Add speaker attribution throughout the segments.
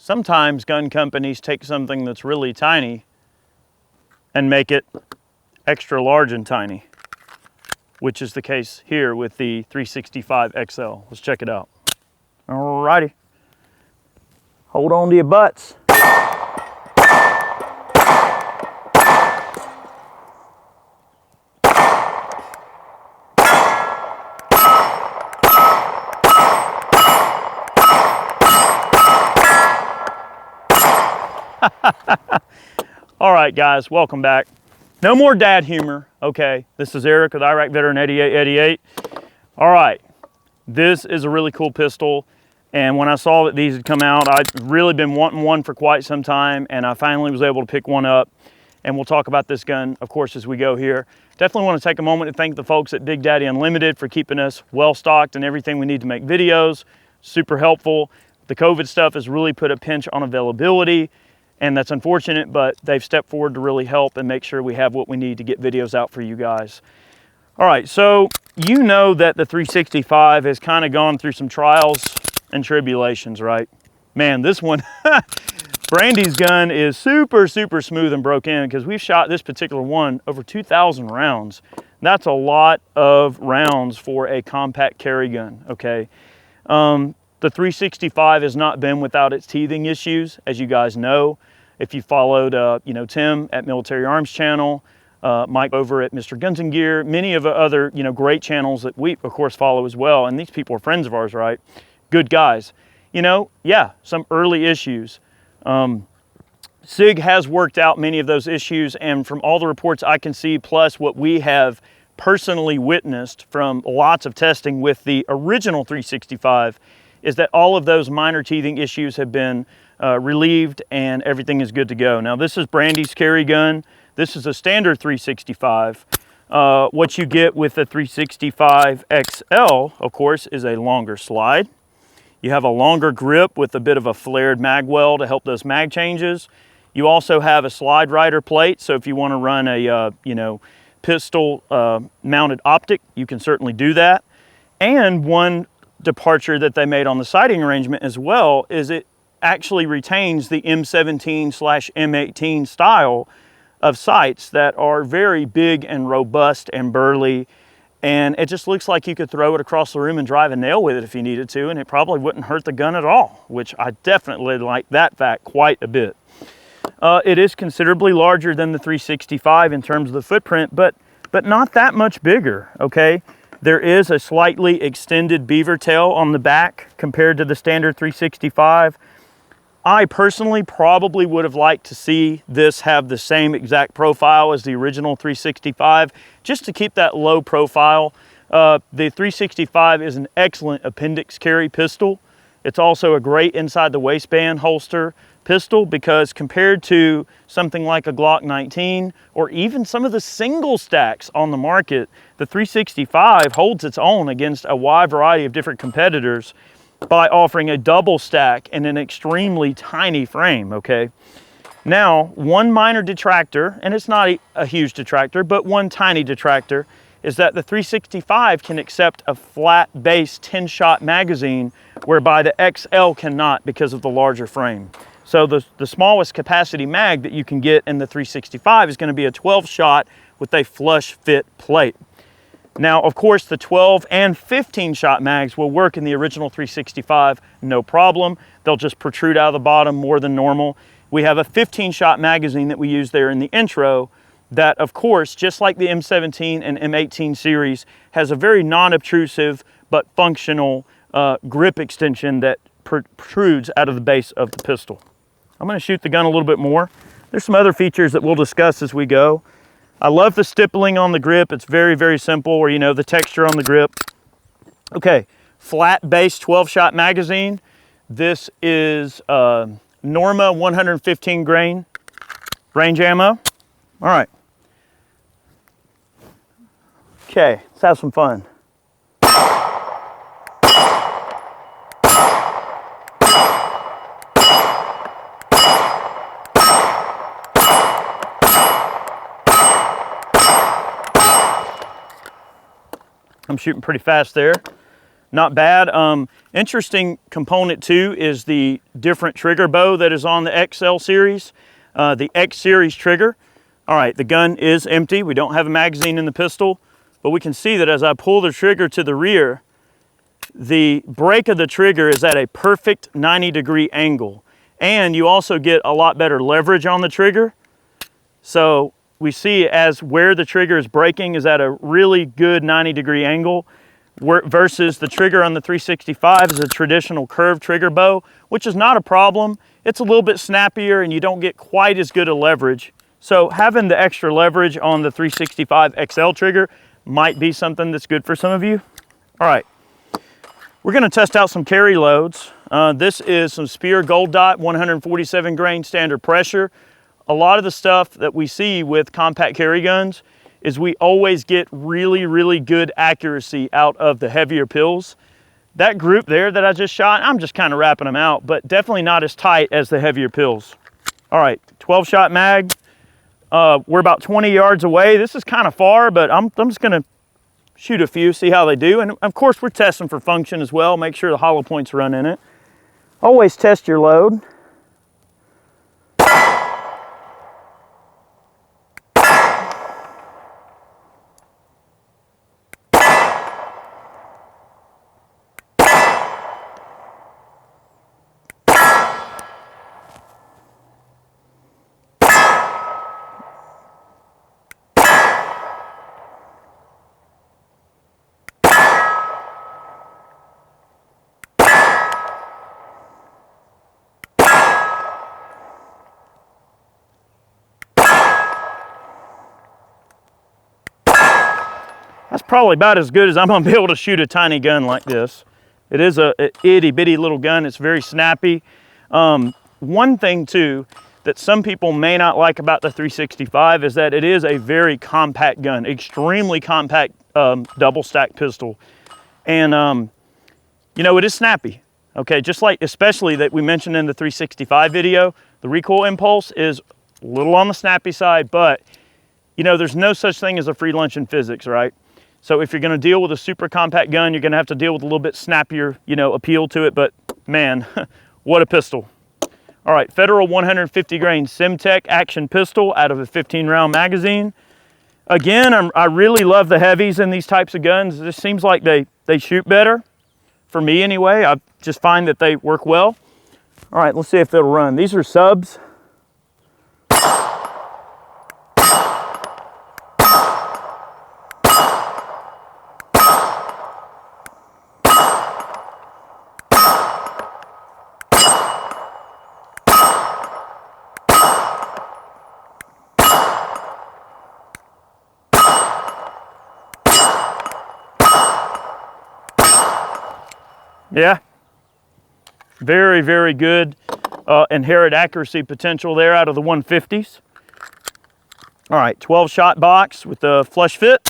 Speaker 1: Sometimes gun companies take something that's really tiny and make it extra large and tiny, which is the case here with the 365 XL. Let's check it out. Alrighty. Hold on to your butts. All right, guys, welcome back. No more dad humor, okay? This is Eric with Iraq Veteran 8888. All right, this is a really cool pistol, and when I saw that these had come out, I'd really been wanting one for quite some time, and I finally was able to pick one up, and we'll talk about this gun, of course, as we go here. Definitely want to take a moment to thank the folks at Big Daddy Unlimited for keeping us well-stocked and everything we need to make videos. Super helpful. The COVID stuff has really put a pinch on availability, and that's unfortunate, but they've stepped forward to really help and make sure we have what we need to get videos out for you guys. All right, so you know that the 365 has kind of gone through some trials and tribulations, right? Man, this one, Brandy's gun is super, super smooth and broke in because we've shot this particular one over 2,000 rounds. That's a lot of rounds for a compact carry gun, okay? The 365 has not been without its teething issues, as you guys know. If you followed, Tim at Military Arms Channel, Mike over at Mr. Guns and Gear, many of the other, great channels that we, of course, follow as well. And these people are friends of ours, right? Good guys. Yeah, some early issues. Sig has worked out many of those issues, and from all the reports I can see, plus what we have personally witnessed from lots of testing with the original 365, is that all of those minor teething issues have been relieved and everything is good to go. Now, this is Brandy's carry gun. This is a standard 365. What you get with the 365 XL, of course, is a longer slide. You have a longer grip with a bit of a flared mag well to help those mag changes. You also have a slide rider plate, so if you want to run a pistol mounted optic, you can certainly do that. And one departure that they made on the sighting arrangement as well is it actually retains the M17/M18 style of sights that are very big and robust and burly, and it just looks like you could throw it across the room and drive a nail with it if you needed to, and it probably wouldn't hurt the gun at all, which I definitely like that fact quite a bit. It is considerably larger than the 365 in terms of the footprint, but not that much bigger, okay? There is a slightly extended beaver tail on the back compared to the standard 365. I personally probably would have liked to see this have the same exact profile as the original 365, just to keep that low profile. The 365 is an excellent appendix carry pistol. It's also a great inside the waistband holster pistol because compared to something like a Glock 19 or even some of the single stacks on the market, the 365 holds its own against a wide variety of different competitors by offering a double stack in an extremely tiny frame, okay? Now, one minor detractor, and it's not a huge detractor, but one tiny detractor, is that the 365 can accept a flat base 10-shot magazine, whereby the XL cannot because of the larger frame. So the smallest capacity mag that you can get in the 365 is going to be a 12-shot with a flush fit plate. Now, of course, the 12 and 15-shot mags will work in the original 365, no problem. They'll just protrude out of the bottom more than normal. We have a 15-shot magazine that we use there in the intro that, of course, just like the M17 and M18 series, has a very non-obtrusive but functional grip extension that protrudes out of the base of the pistol. I'm going to shoot the gun a little bit more. There's some other features that we'll discuss as we go. I love the stippling on the grip. It's very, very simple, or the texture on the grip. Okay, flat base 12-shot magazine. This is Norma 115 grain range ammo. All right. Okay, let's have some fun. I'm shooting pretty fast there. not bad. Interesting component too is the different trigger bow that is on the XL series, the X series trigger. All right, the gun is empty. We don't have a magazine in the pistol, but we can see that as I pull the trigger to the rear, the break of the trigger is at a perfect 90-degree angle. And you also get a lot better leverage on the trigger. So we see as where the trigger is breaking is at a really good 90-degree angle, versus the trigger on the 365 is a traditional curved trigger bow, which is not a problem. It's a little bit snappier and you don't get quite as good a leverage. So having the extra leverage on the 365 XL trigger might be something that's good for some of you. All right, we're gonna test out some carry loads. This is some Speer Gold Dot 147 grain standard pressure. A lot of the stuff that we see with compact carry guns is we always get really, really good accuracy out of the heavier pills. That group there that I just shot, I'm just kind of wrapping them out, but definitely not as tight as the heavier pills. All right, 12-shot mag. We're about 20 yards away. This is kind of far, but I'm just gonna shoot a few, see how they do. And of course, we're testing for function as well. Make sure the hollow points run in it. Always test your load. That's probably about as good as I'm gonna be able to shoot a tiny gun like this. It is a itty bitty little gun. It's very snappy. One thing too that some people may not like about the 365 is that it is a very compact gun, extremely compact double stack pistol. And you know, it is snappy. Okay, just like especially that we mentioned in the 365 video, the recoil impulse is a little on the snappy side, but you know, there's no such thing as a free lunch in physics, right? So if you're gonna deal with a super compact gun, you're gonna have to deal with a little bit snappier, you know, appeal to it, but man, what a pistol. All right, Federal 150 grain Semtech action pistol out of a 15-round magazine. Again, I really love the heavies in these types of guns. It just seems like they shoot better, for me anyway. I just find that they work well. All right, let's see if it'll run. These are subs. Yeah, very, very good inherent accuracy potential there out of the 150s. All right, 12-shot box with the flush fit.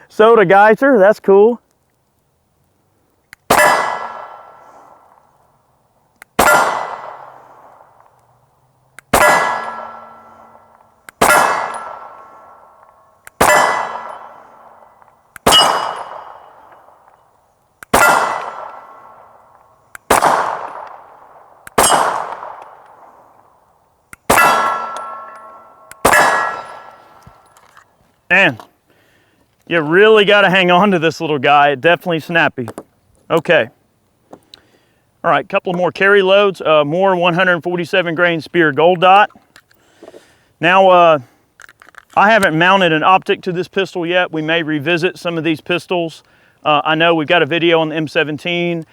Speaker 1: Soda geyser, that's cool. Man, you really got to hang on to this little guy. Definitely snappy. Okay. All right, couple more carry loads. More 147 grain Speer Gold Dot. Now, I haven't mounted an optic to this pistol yet. We may revisit some of these pistols. I know we've got a video on the M17.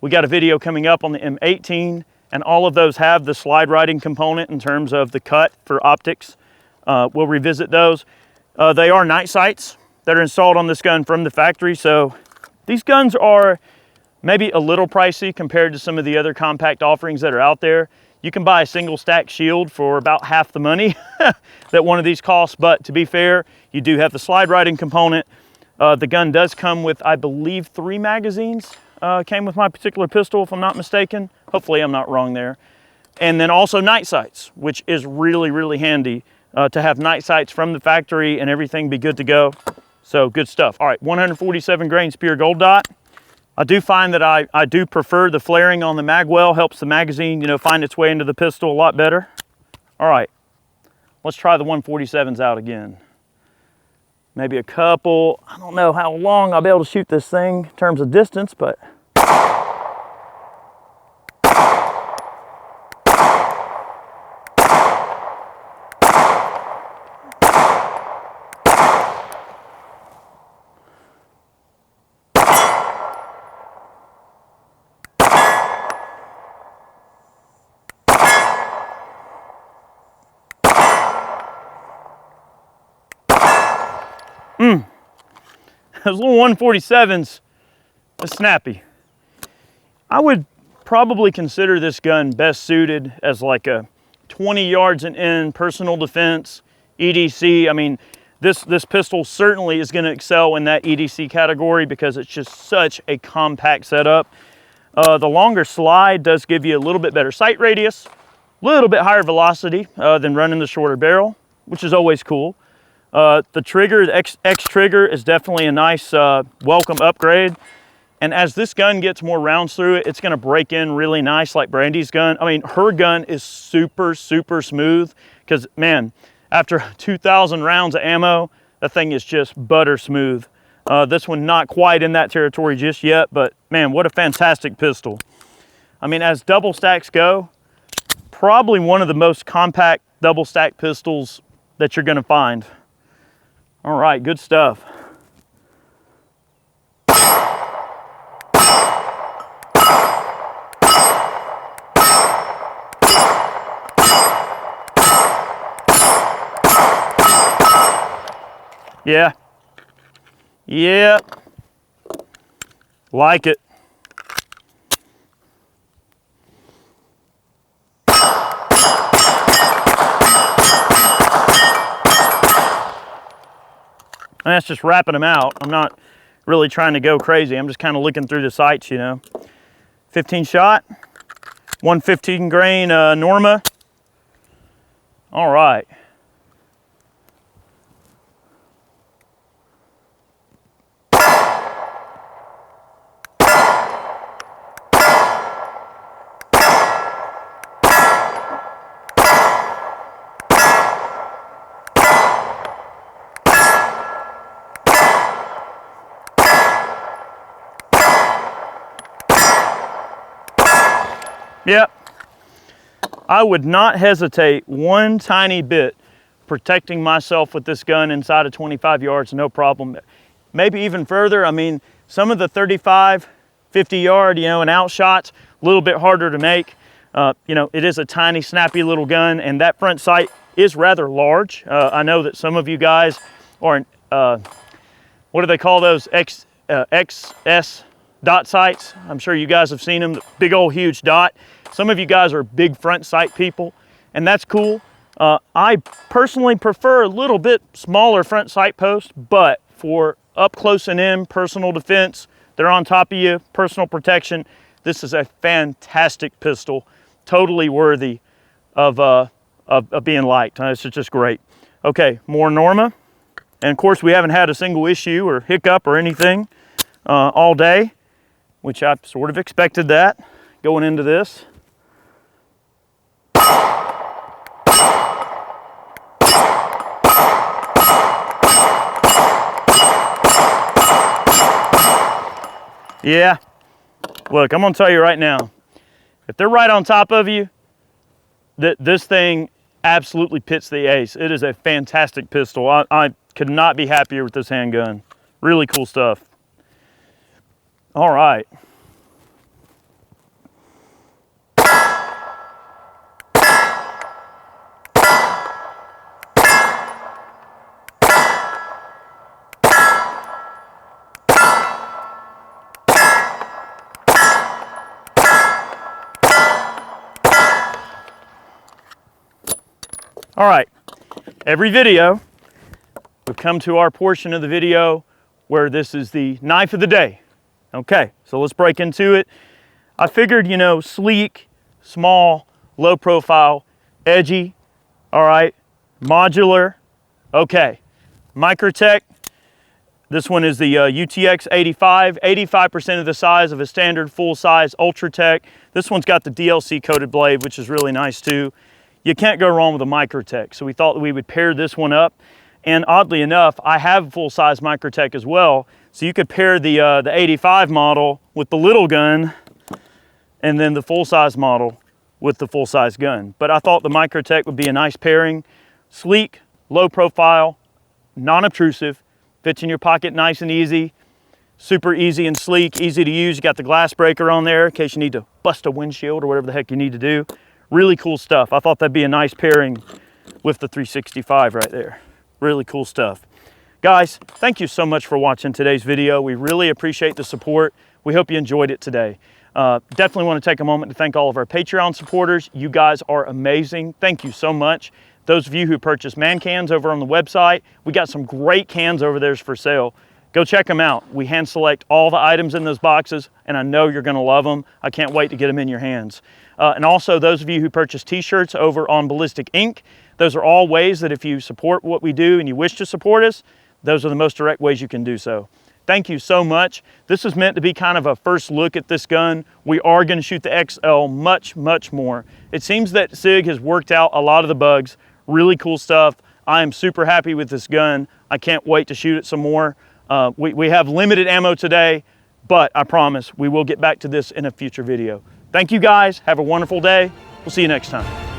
Speaker 1: We got a video coming up on the M18, and all of those have the slide riding component in terms of the cut for optics. We'll revisit those. They are night sights that are installed on this gun from the factory. So these guns are maybe a little pricey compared to some of the other compact offerings that are out there. You can buy a single stack shield for about half the money that one of these costs. But to be fair, you do have the slide riding component. The gun does come with, I believe, 3 magazines. Came with my particular pistol, if I'm not mistaken. Hopefully I'm not wrong there. And then also night sights, which is really, really handy to have night sights from the factory and everything be good to go. So good stuff. All right, 147 grains pure gold dot. I do find that I do prefer the flaring on the mag well, helps the magazine, you know, find its way into the pistol a lot better. All right, let's try the 147s out again. Maybe a couple, I don't know how long I'll be able to shoot this thing in terms of distance, but those little 147s are snappy. I would probably consider this gun best suited as like a 20 yards and in personal defense, EDC. I mean, this pistol certainly is going to excel in that EDC category because it's just such a compact setup. The longer slide does give you a little bit better sight radius, a little bit higher velocity than running the shorter barrel, which is always cool. The trigger, the X trigger, is definitely a nice welcome upgrade. And as this gun gets more rounds through it, it's going to break in really nice like Brandy's gun. I mean, her gun is super, super smooth because, man, after 2,000 rounds of ammo, that thing is just butter smooth. This one not quite in that territory just yet, but man, what a fantastic pistol. I mean, as double stacks go, probably one of the most compact double stack pistols that you're going to find. All right, good stuff. Yeah. Yeah. Like it. And that's just wrapping them out. I'm not really trying to go crazy. I'm just kind of looking through the sights, you know. 15 shot, 115 grain Norma. All right. Yep, I would not hesitate one tiny bit protecting myself with this gun inside of 25 yards, no problem. Maybe even further. I mean, some of the 35, 50 yard, you know, and out shots, a little bit harder to make. You know, it is a tiny, snappy little gun, and that front sight is rather large. I know that some of you guys are, what do they call those, XS dot sights? I'm sure you guys have seen them, the big old huge dot. Some of you guys are big front sight people, and that's cool. I personally prefer a little bit smaller front sight post, but for up close and in personal defense, they're on top of you, personal protection, this is a fantastic pistol, totally worthy of being liked. This is just great. Okay, more Norma. And of course, we haven't had a single issue or hiccup or anything all day, which I sort of expected that going into this. Yeah, look, I'm gonna tell you right now, if they're right on top of you, this thing absolutely pits the ace. It is a fantastic pistol. I could not be happier with this handgun. Really cool stuff. All right. All right, every video, we've come to our portion of the video where this is the knife of the day. Okay, so let's break into it. I figured, you know, sleek, small, low profile, edgy, all right, modular. Okay, Microtech. This one is the UTX 85, 85% of the size of a standard full-size Ultratech. This one's got the DLC coated blade, which is really nice too. You can't go wrong with a Microtech, so we thought that we would pair this one up. And oddly enough, I have a full-size Microtech as well, so you could pair the 85 model with the little gun, and then the full-size model with the full-size gun. But I thought the Microtech would be a nice pairing. Sleek, low profile, non-obtrusive, fits in your pocket nice and easy, super easy and sleek, easy to use. You got the glass breaker on there in case you need to bust a windshield or whatever the heck you need to do. Really cool stuff. I thought that'd be a nice pairing with the 365 right there. Really cool stuff. Guys, thank you so much for watching today's video. We really appreciate the support. We hope you enjoyed it today. Definitely want to take a moment to thank all of our Patreon supporters. You guys are amazing. Thank you so much. Those of you who purchase man cans over on the website, we got some great cans over there for sale. Go check them out. We hand select all the items in those boxes, and I know you're gonna love them. I can't wait to get them in your hands. And also those of you who purchase t-shirts over on Ballistic Ink, those are all ways that if you support what we do and you wish to support us, those are the most direct ways you can do so. Thank you so much. This is meant to be kind of a first look at this gun. We are gonna shoot the XL much, much more. It seems that Sig has worked out a lot of the bugs. Really cool stuff. I am super happy with this gun. I can't wait to shoot it some more. We have limited ammo today, but I promise we will get back to this in a future video. Thank you guys. Have a wonderful day. We'll see you next time.